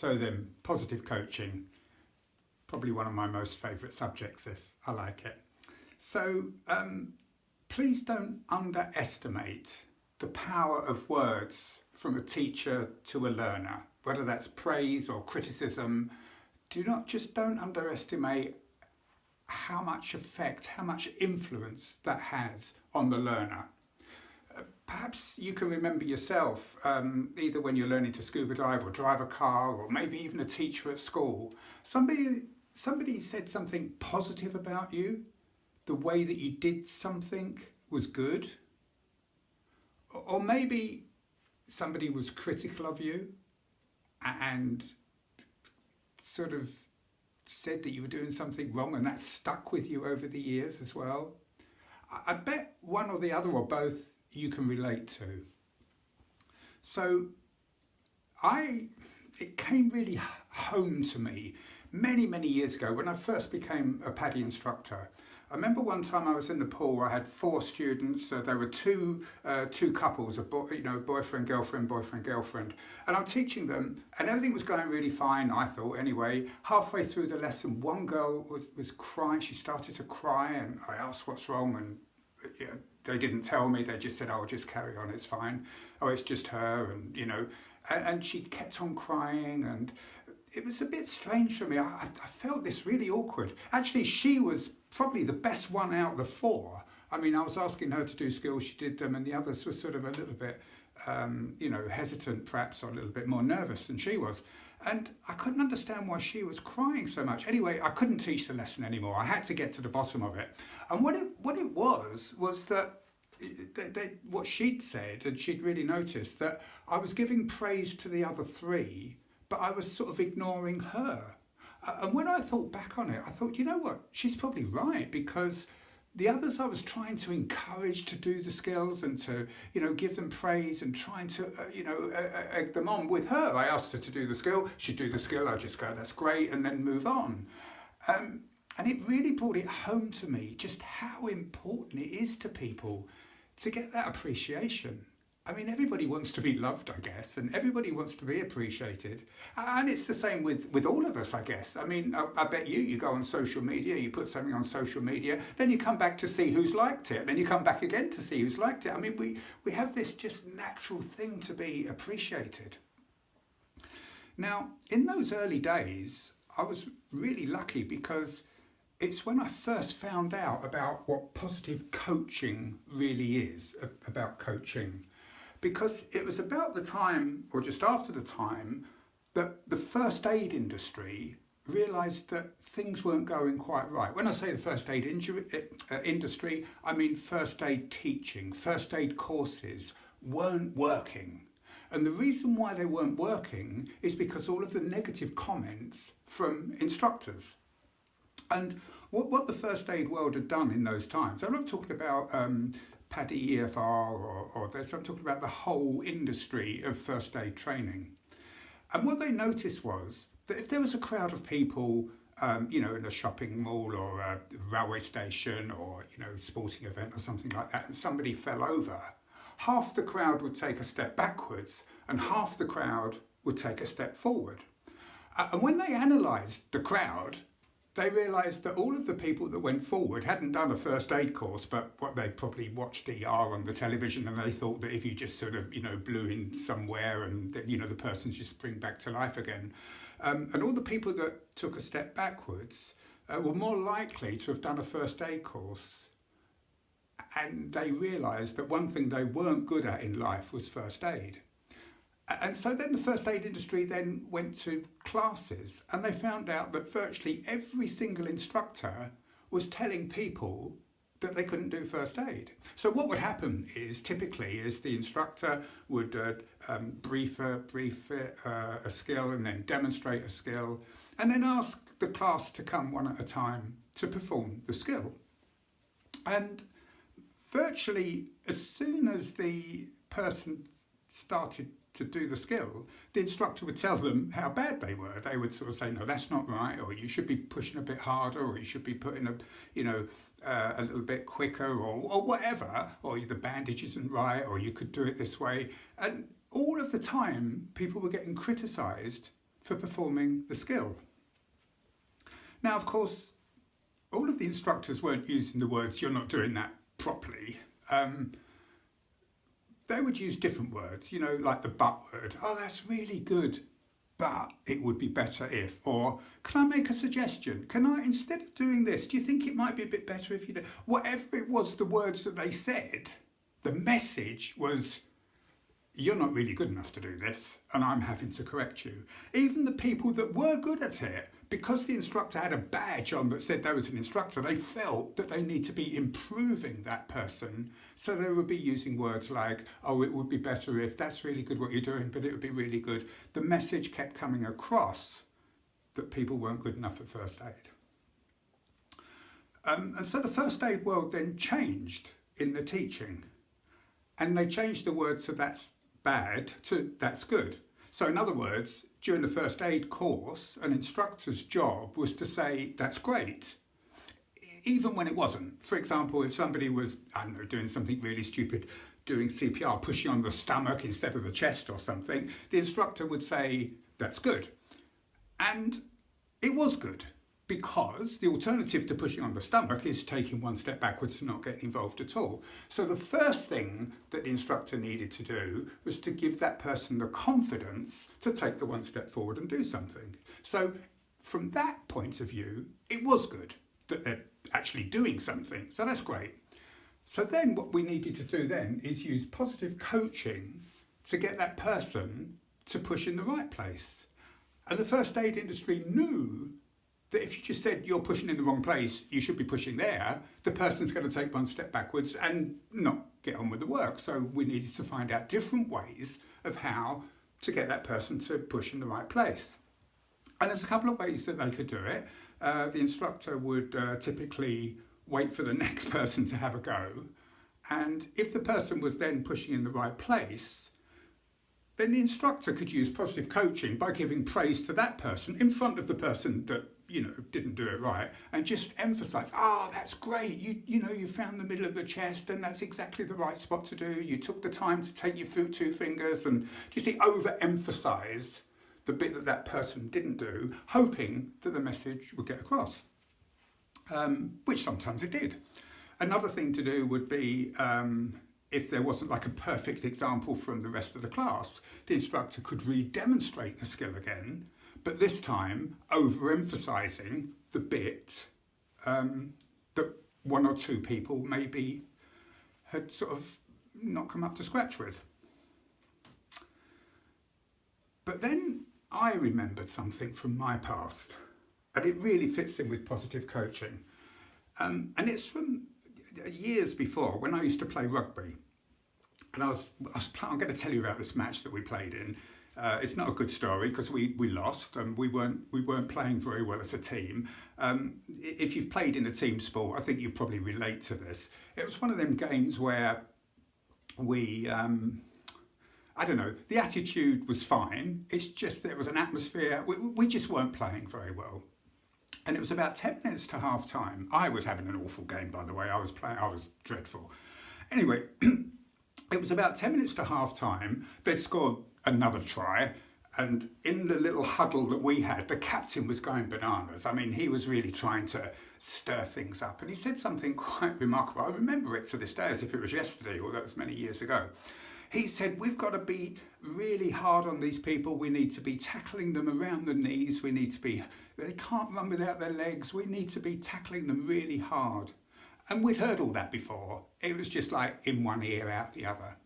So then, positive coaching, probably one of my most favourite subjects, this. I like it. So please don't underestimate the power of words from a teacher to a learner, whether that's praise or criticism. Don't underestimate how much effect, how much influence that has on the learner. Perhaps you can remember yourself, either when you're learning to scuba dive or drive a car, or maybe even a teacher at school. Somebody said something positive about you. The way that you did something was good. Or maybe somebody was critical of you and sort of said that you were doing something wrong, and that stuck with you over the years as well. I bet one or the other or both you can relate to. So it came really home to me many years ago when I first became a PADI instructor. I remember one time I was in the pool. I had 4 students. There were two couples, boyfriend, girlfriend, and I'm teaching them, and everything was going really fine, I thought anyway. Halfway through the lesson, one girl was crying. She started to cry, and I asked what's wrong, and they didn't tell me. They just said, "Oh, just carry on, it's fine. Oh, it's just her," and she kept on crying, and it was a bit strange for me. I felt this really awkward. Actually, she was probably the best one out of the 4. I mean, I was asking her to do skills, she did them, and the others were sort of a little bit, hesitant perhaps, or a little bit more nervous than she was. And I couldn't understand why she was crying so much. Anyway, I couldn't teach the lesson anymore. I had to get to the bottom of it. And what it was that what she'd said, and she'd really noticed that I was giving praise to the other 3, but I was sort of ignoring her. And when I thought back on it, I thought, you know what, she's probably right, because the others I was trying to encourage to do the skills and to, give them praise and trying to, egg them on. With her, I asked her to do the skill, she'd do the skill, I'd just go, that's great, and then move on. And it really brought it home to me just how important it is to people to get that appreciation. I mean, everybody wants to be loved, I guess, and everybody wants to be appreciated. And it's the same with all of us, I guess. I mean, I bet you go on social media, you put something on social media, then you come back to see who's liked it, then you come back again to see who's liked it. I mean, we have this just natural thing to be appreciated. Now, in those early days, I was really lucky because it's when I first found out about what positive coaching really is, about coaching. Because it was about the time, or just after the time, that the first aid industry realised that things weren't going quite right. When I say the first aid industry, I mean first aid teaching, first aid courses weren't working. And the reason why they weren't working is because all of the negative comments from instructors. And what the first aid world had done in those times, I'm not talking about PADI EFR or this, I'm talking about the whole industry of first aid training. And what they noticed was that if there was a crowd of people, in a shopping mall or a railway station or, sporting event or something like that, and somebody fell over, half the crowd would take a step backwards and half the crowd would take a step forward. And when they analysed the crowd, they realised that all of the people that went forward hadn't done a first aid course, but what they probably watched ER on the television, and they thought that if you just sort of, blew in somewhere and, the person's just spring back to life again. And all the people that took a step backwards were more likely to have done a first aid course. And they realised that one thing they weren't good at in life was first aid. And so then the first aid industry then went to classes, and they found out that virtually every single instructor was telling people that they couldn't do first aid. So what would happen is typically the instructor would brief a skill and then demonstrate a skill, and then ask the class to come one at a time to perform the skill. And virtually as soon as the person started to do the skill, the instructor would tell them how bad they were. They would sort of say, no, that's not right, or you should be pushing a bit harder, or you should be putting a little bit quicker, or whatever, or the bandage isn't right, or you could do it this way. And all of the time, people were getting criticised for performing the skill. Now, of course, all of the instructors weren't using the words, "you're not doing that properly." They would use different words, like the "but" word. "Oh, that's really good, but it would be better if," or "can I make a suggestion? Instead of doing this, do you think it might be a bit better if you did?" Whatever it was, the words that they said, the message was, "You're not really good enough to do this, and I'm having to correct you." Even the people that were good at it, because the instructor had a badge on that said they was an instructor, they felt that they need to be improving that person. So they would be using words like, "Oh, it would be better if," "that's really good what you're doing, but it would be really good." The message kept coming across that people weren't good enough at first aid. And so the first aid world then changed in the teaching. And they changed the word to "that's bad" to "that's good." So in other words, during the first aid course, an instructor's job was to say, "that's great," even when it wasn't. For example, if somebody was, doing something really stupid, doing CPR, pushing on the stomach instead of the chest or something, the instructor would say, "that's good." And it was good, because the alternative to pushing on the stomach is taking one step backwards and not getting involved at all. So the first thing that the instructor needed to do was to give that person the confidence to take the one step forward and do something. So from that point of view, it was good that they're actually doing something. So that's great. So then what we needed to do then is use positive coaching to get that person to push in the right place. And the first aid industry knew that if you just said, "you're pushing in the wrong place, you should be pushing there," the person's going to take one step backwards and not get on with the work. So we needed to find out different ways of how to get that person to push in the right place. And there's a couple of ways that they could do it. The instructor would typically wait for the next person to have a go. And if the person was then pushing in the right place, then the instructor could use positive coaching by giving praise to that person in front of the person that didn't do it right, and just emphasize, "Oh, that's great, you found the middle of the chest, and that's exactly the right spot to do. You took the time to take your two fingers," and overemphasize the bit that person didn't do, hoping that the message would get across, which sometimes it did. Another thing to do would be, if there wasn't like a perfect example from the rest of the class, the instructor could re-demonstrate the skill again, but this time overemphasizing the bit that one or two people maybe had sort of not come up to scratch with. But then I remembered something from my past, and it really fits in with positive coaching. And it's from years before, when I used to play rugby. And I'm going to tell you about this match that we played in. It's not a good story because we lost and we weren't playing very well as a team. If you've played in a team sport, I think you probably relate to this. It was one of them games where we, the attitude was fine. It's just there was an atmosphere. We just weren't playing very well. And it was about 10 minutes to half time. I was having an awful game, by the way. I was dreadful. Anyway, it was about 10 minutes to half time. They'd scored another try. And in the little huddle that we had, the captain was going bananas. I mean, he was really trying to stir things up. And he said something quite remarkable. I remember it to this day as if it was yesterday, although it was many years ago. He said, "We've got to be really hard on these people. We need to be tackling them around the knees. They can't run without their legs. We need to be tackling them really hard." And we'd heard all that before. It was just like in one ear, out the other.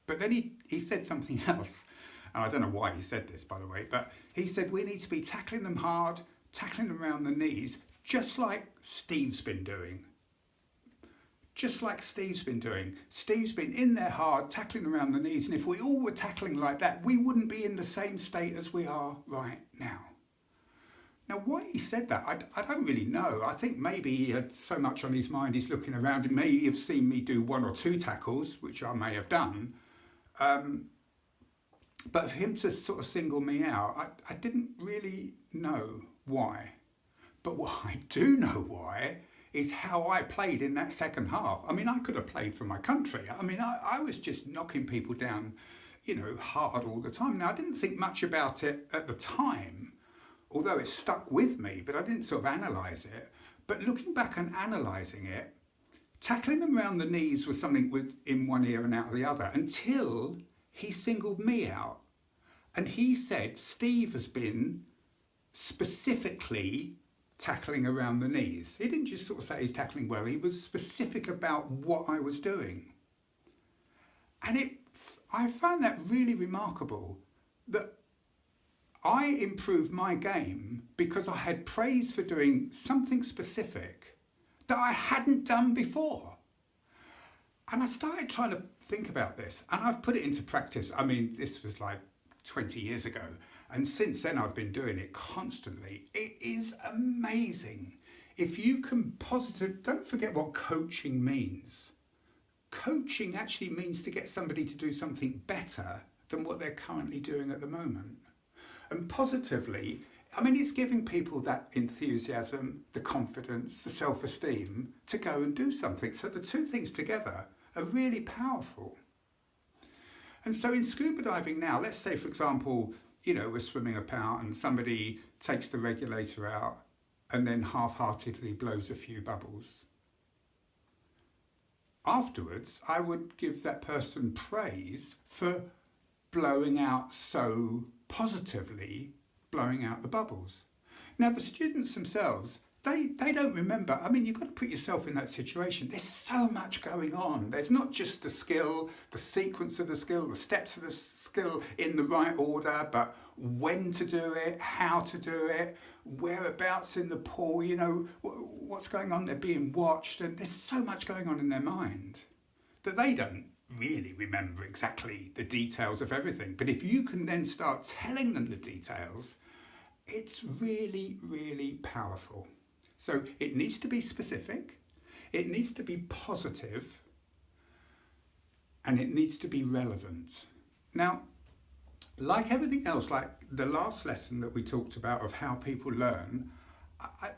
But then he said something else. And I don't know why he said this, by the way, but he said, "We need to be tackling them hard, tackling them around the knees, just like Steve's been doing. Just like Steve's been doing. Steve's been in there hard, tackling around the knees, and if we all were tackling like that, we wouldn't be in the same state as we are right now." Now, why he said that, I don't really know. I think maybe he had so much on his mind, he's looking around, and maybe have seen me do one or two tackles, which I may have done. But for him to sort of single me out, I didn't really know why. But what I do know why is how I played in that second half. I mean, I could have played for my country. I mean, I was just knocking people down hard all the time. Now, I didn't think much about it at the time, although it stuck with me, but I didn't sort of analyse it. But looking back and analysing it, tackling them around the knees was something in one ear and out of the other, until he singled me out. And he said, Steve has been specifically tackling around the knees. He didn't just sort of say he's tackling well, he was specific about what I was doing. And I found that really remarkable, that I improved my game because I had praise for doing something specific that I hadn't done before. And I started trying to think about this, and I've put it into practice. I mean, this was like 20 years ago, and since then I've been doing it constantly. It is amazing. If you can don't forget what coaching means. Coaching actually means to get somebody to do something better than what they're currently doing at the moment. And positively, I mean, it's giving people that enthusiasm, the confidence, the self-esteem to go and do something. So the two things together are really powerful. And so in scuba diving now, let's say, for example, we're swimming about and somebody takes the regulator out and then half-heartedly blows a few bubbles. Afterwards, I would give that person praise for blowing out so positively, blowing out the bubbles. Now, the students themselves, they don't remember. I mean, you've got to put yourself in that situation. There's so much going on. There's not just the skill, the sequence of the skill, the steps of the skill in the right order, but when to do it, how to do it, whereabouts in the pool, what's going on, they're being watched, and there's so much going on in their mind that they don't really remember exactly the details of everything. But if you can then start telling them the details, it's really, really powerful. So it needs to be specific, it needs to be positive, and it needs to be relevant. Now, like everything else, like the last lesson that we talked about of how people learn,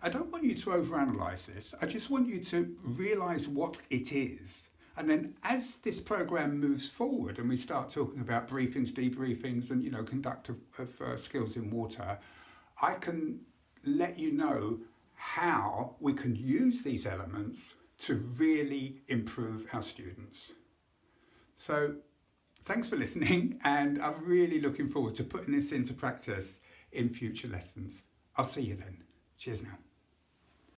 I don't want you to overanalyze this. I just want you to realise what it is. And then as this programme moves forward and we start talking about briefings, debriefings, and conduct of skills in water, I can let you know how we can use these elements to really improve our students. So thanks for listening, and I'm really looking forward to putting this into practice in future lessons. I'll see you then. Cheers now.